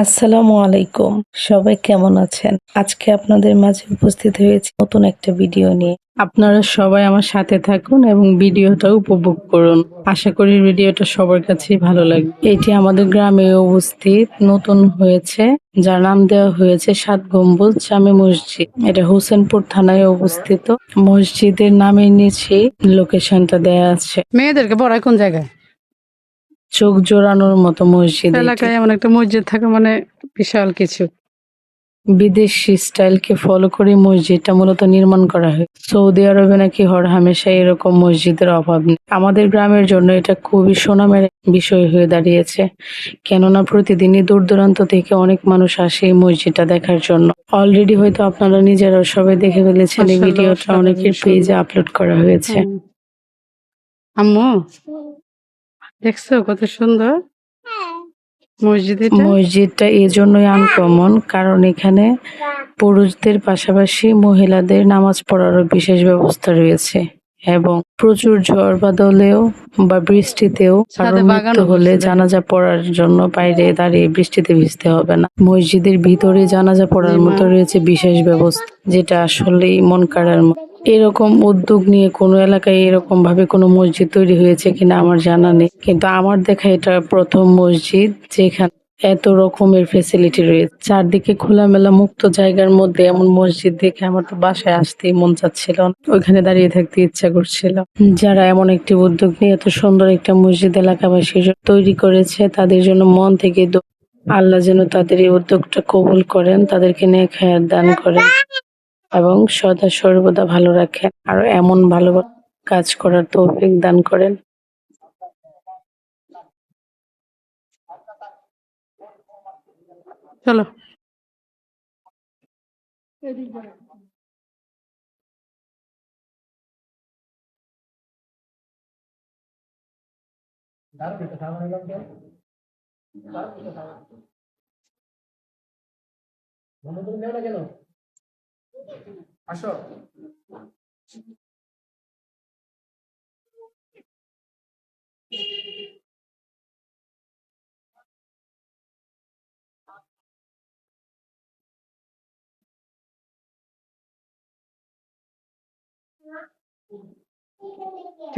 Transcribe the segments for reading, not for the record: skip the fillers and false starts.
আসসালামু আলাইকুম। সবাই কেমন আছেন? আজকে আপনাদের মাঝে উপস্থিত হয়েছি নতুন একটা ভিডিও নিয়ে। আপনারা সবাই আমার সাথে থাকুন এবং ভিডিওটা উপভোগ করুন। আশা করি ভিডিওটা সবার কাছেই ভালো লাগবে। এটি আমাদের গ্রামে অবস্থিত নতুন হয়েছে, যার নাম দেওয়া হয়েছে ৭ গম্বুজ জামে মসজিদ। এটা হোসেনপুর থানায় অবস্থিত। মসজিদের নামের নিচেই লোকেশনটা দেয়া আছে। মেয়েদেরকে পড়ায় কোন জায়গায়? চোখ জোড়ানোর মতো মসজিদ এটি। এলাকায় এমন একটা মসজিদ থাকা মানে বিশাল কিছু। বিদেশি স্টাইলকে ফলো করে মসজিদটা মূলত নির্মাণ করা হয়। সৌদি আরবে নাকি হরহামেশা এরকম মসজিদের অভাব নেই। আমাদের গ্রামের জন্য এটা খুবই সুনামের বিষয় হয়ে দাঁড়িয়েছে, কেননা প্রতিদিনই দূর দূরান্ত থেকে অনেক মানুষ আসে এই মসজিদটা দেখার জন্য। অলরেডি হয়তো আপনারা নিজেরাও সবাই দেখে ফেলেছেন, এই মাশাআল্লাহ, ভিডিওটা অসাধারণ অনেকের পেজে সুন্দর। আপলোড করা হয়েছে। আম্মু, দেখছো কত সুন্দর মসজিদ এটা? মসজিদটা এজন্যই আনকমন, কারণ এখানে পুরুষদের পাশাপাশি মহিলাদের নামাজ পড়ারও বিশেষ ব্যবস্থা রয়েছে এবং প্রচুর ঝড় বাদলেও বা বৃষ্টিতেও সাথে কারোর মৃত্যু বাগানও হলে করছে দেখেন। জানাজা পড়ার জন্য বাইরে দাঁড়িয়ে বৃষ্টিতে ভিজতে হবে না। মসজিদের ভিতরে জানাজা জি পড়ার মা। মতো রয়েছে বিশেষ ব্যবস্থা, যেটা আসলেই মন কাড়ার মতো। এরকম উদ্যোগ নিয়ে কোনো এলাকায় এরকম ভাবে কোনো মসজিদ তৈরি হয়েছে কিনা আমার জানা নেই, কিন্তু আমার দেখা এটা প্রথম মসজিদ যেখানে এত রকমের ফেসিলিটি রয়েছে। চারদিকে খোলামেলা মুক্ত জায়গার মধ্যে এমন মসজিদ দেখে আমার তো বাসায় আসতেই মন চাচ্ছিল না। ওইখানে দাঁড়িয়ে থাকতে ইচ্ছা করছিল। যারা এমন একটি উদ্যোগ নিয়ে এত সুন্দর একটা মসজিদ এলাকাবাসীর জন্য তৈরি করেছে, তাদের জন্য মন থেকে আল্লাহ যেন তাদের এই উদ্যোগটা কবুল করেন, তাদেরকে নেক হায়াত দান করেন এবং সদা সর্বদা ভালো রাখেন। আর এমন ভালো কাজ করার তৌফিক দান করেন। চলো।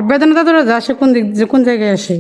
বেদনা দাদুরা আসে কোন দিক কোন জায়গায় আসে?